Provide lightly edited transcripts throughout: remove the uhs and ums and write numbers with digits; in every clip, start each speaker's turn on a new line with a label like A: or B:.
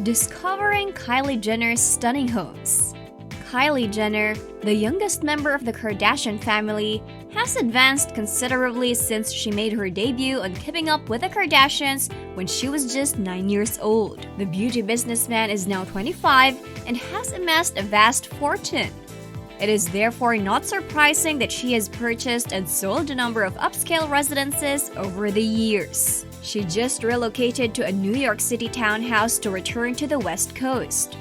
A: Discovering Kylie Jenner's stunning homes. Kylie Jenner, the youngest member of the Kardashian family, has advanced considerably since she made her debut on Keeping Up with the Kardashians when she was just 9 years old. The beauty businessman is now 25 and has amassed a vast fortune. It is therefore not surprising that she has purchased and sold a number of upscale residences over the years. She just relocated to a New York City townhouse to return to the West Coast.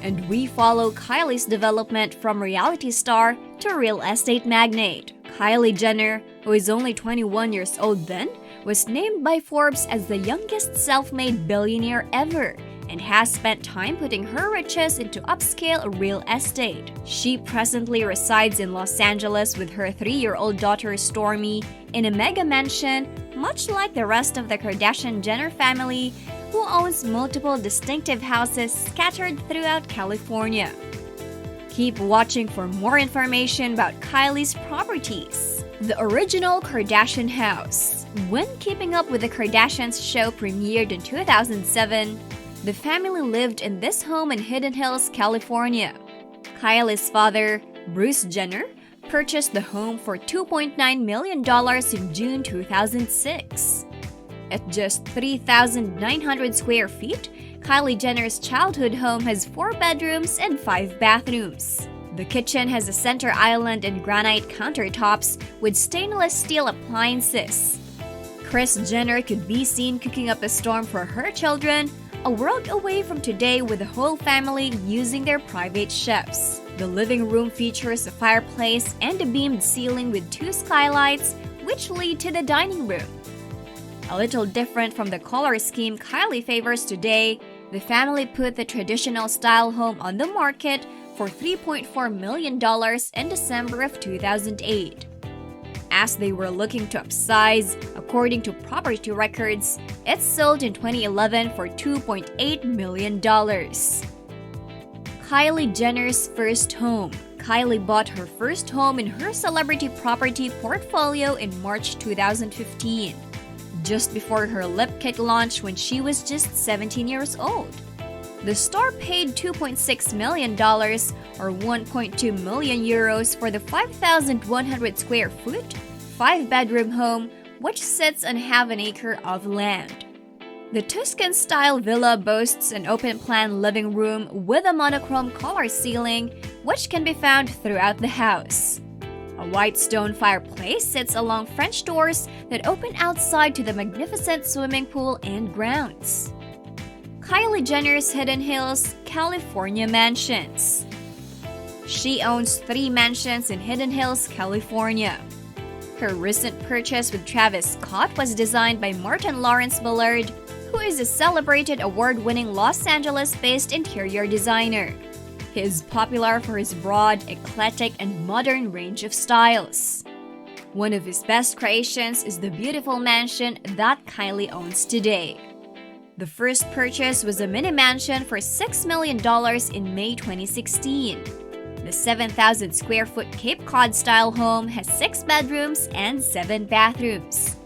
A: And we follow Kylie's development from reality star to real estate magnate. Kylie Jenner, who is only 21 years old then, was named by Forbes as the youngest self-made billionaire ever and has spent time putting her riches into upscale real estate. She presently resides in Los Angeles with her 3-year-old daughter Stormy in a mega mansion, much like the rest of the Kardashian-Jenner family, who owns multiple distinctive houses scattered throughout California. Keep watching for more information about Kylie's properties. The original Kardashian house. When Keeping Up with the Kardashians show premiered in 2007, the family lived in this home in Hidden Hills, California. Kylie's father, Bruce Jenner, purchased the home for $2.9 million in June 2006. At just 3,900 square feet, Kylie Jenner's childhood home has 4 bedrooms and 5 bathrooms. The kitchen has a center island and granite countertops with stainless steel appliances. Kris Jenner could be seen cooking up a storm for her children, a world away from today with the whole family using their private chefs. The living room features a fireplace and a beamed ceiling with 2 skylights, which lead to the dining room. A little different from the color scheme Kylie favors today, the family put the traditional style home on the market for $3.4 million in December of 2008. As they were looking to upsize, according to property records, it sold in 2011 for $2.8 million. Kylie Jenner's first home. Kylie bought her first home in her celebrity property portfolio in March 2015, just before her lip kit launch when she was just 17 years old. The star paid $2.6 million or 1.2 million euros for the 5,100 square foot, 5-bedroom home which sits on half an acre of land. The Tuscan-style villa boasts an open-plan living room with a monochrome color ceiling which can be found throughout the house. A white stone fireplace sits along French doors that open outside to the magnificent swimming pool and grounds. Kylie Jenner's Hidden Hills, California mansions. She owns 3 mansions in Hidden Hills, California. Her recent purchase with Travis Scott was designed by Martin Lawrence Bullard, who is a celebrated award-winning Los Angeles-based interior designer. He is popular for his broad, eclectic, and modern range of styles. One of his best creations is the beautiful mansion that Kylie owns today. The first purchase was a mini mansion for $6 million in May 2016. The 7,000 square foot Cape Cod-style home has 6 bedrooms and 7 bathrooms.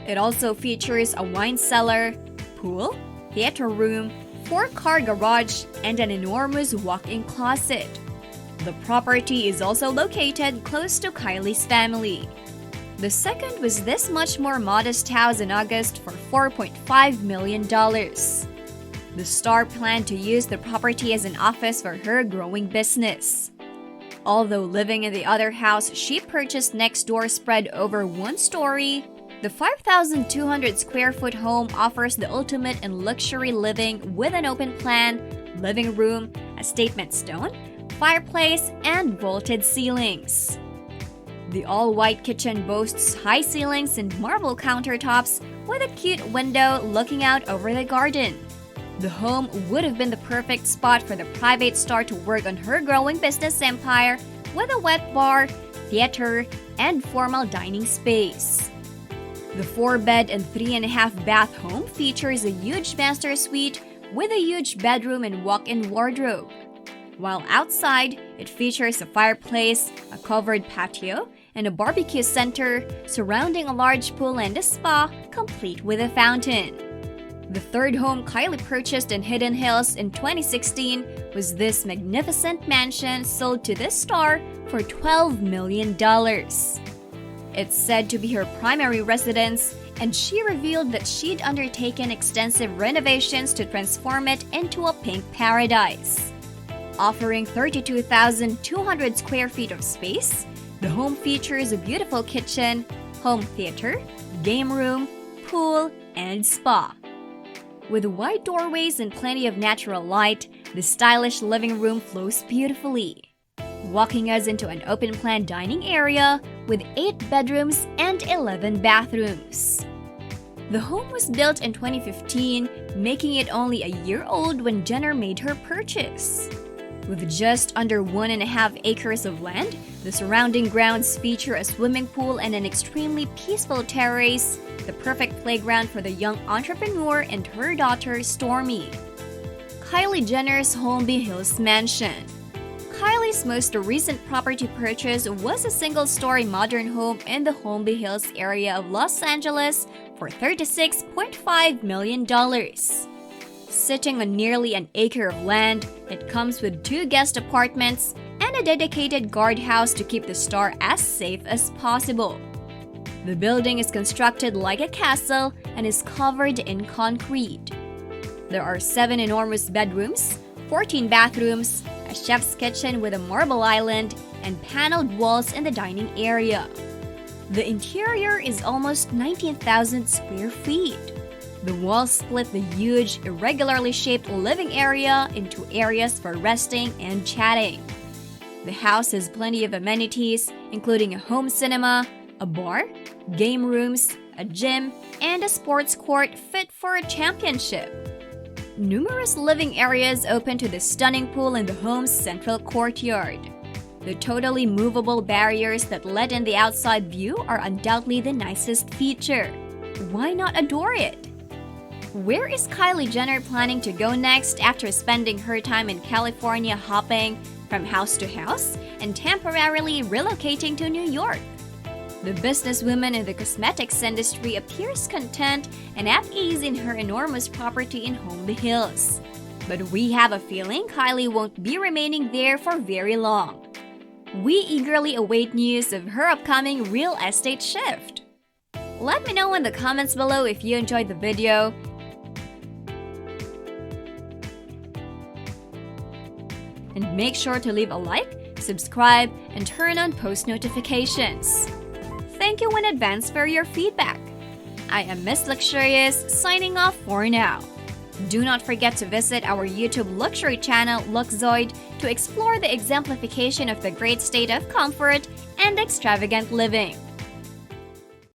A: It also features a wine cellar, pool, theater room, 4-car garage, and an enormous walk-in closet. The property is also located close to Kylie's family. The second was this much more modest house in August for $4.5 million. The star planned to use the property as an office for her growing business. Although living in the other house she purchased next door spread over 1 story, the 5,200 square foot home offers the ultimate in luxury living with an open plan, living room, a statement stone, fireplace, and vaulted ceilings. The all-white kitchen boasts high ceilings and marble countertops with a cute window looking out over the garden. The home would have been the perfect spot for the private star to work on her growing business empire with a wet bar, theater, and formal dining space. The 4-bed and 3.5-bath home features a huge master suite with a huge bedroom and walk-in wardrobe. While outside, it features a fireplace, a covered patio, and a barbecue center surrounding a large pool and a spa, complete with a fountain. The third home Kylie purchased in Hidden Hills in 2016 was this magnificent mansion sold to this star for $12 million. It's said to be her primary residence, and she revealed that she'd undertaken extensive renovations to transform it into a pink paradise. Offering 32,200 square feet of space, the home features a beautiful kitchen, home theater, game room, pool, and spa. With wide doorways and plenty of natural light, the stylish living room flows beautifully, walking us into an open-plan dining area with 8 bedrooms and 11 bathrooms. The home was built in 2015, making it only a year old when Jenner made her purchase. With just under 1.5 acres of land, the surrounding grounds feature a swimming pool and an extremely peaceful terrace, the perfect playground for the young entrepreneur and her daughter, Stormi. Kylie Jenner's Holmby Hills Mansion. Kylie's most recent property purchase was a single-story modern home in the Holmby Hills area of Los Angeles for $36.5 million. Sitting on nearly an acre of land, it comes with 2 guest apartments and a dedicated guardhouse to keep the star as safe as possible. The building is constructed like a castle and is covered in concrete. There are 7 enormous bedrooms, 14 bathrooms, a chef's kitchen with a marble island, and paneled walls in the dining area. The interior is almost 19,000 square feet. The walls split the huge, irregularly shaped living area into areas for resting and chatting. The house has plenty of amenities, including a home cinema, a bar, game rooms, a gym, and a sports court fit for a championship. Numerous living areas open to the stunning pool in the home's central courtyard. The totally movable barriers that let in the outside view are undoubtedly the nicest feature. Why not adore it? Where is Kylie Jenner planning to go next after spending her time in California hopping from house to house and temporarily relocating to New York? The businesswoman in the cosmetics industry appears content and at ease in her enormous property in Holmby Hills. But we have a feeling Kylie won't be remaining there for very long. We eagerly await news of her upcoming real estate shift. Let me know in the comments below if you enjoyed the video. And make sure to leave a like, subscribe, and turn on post notifications. Thank you in advance for your feedback. I am Miss Luxurious, signing off for now. Do not forget to visit our YouTube luxury channel, Luxzoid, to explore the exemplification of the great state of comfort and extravagant living.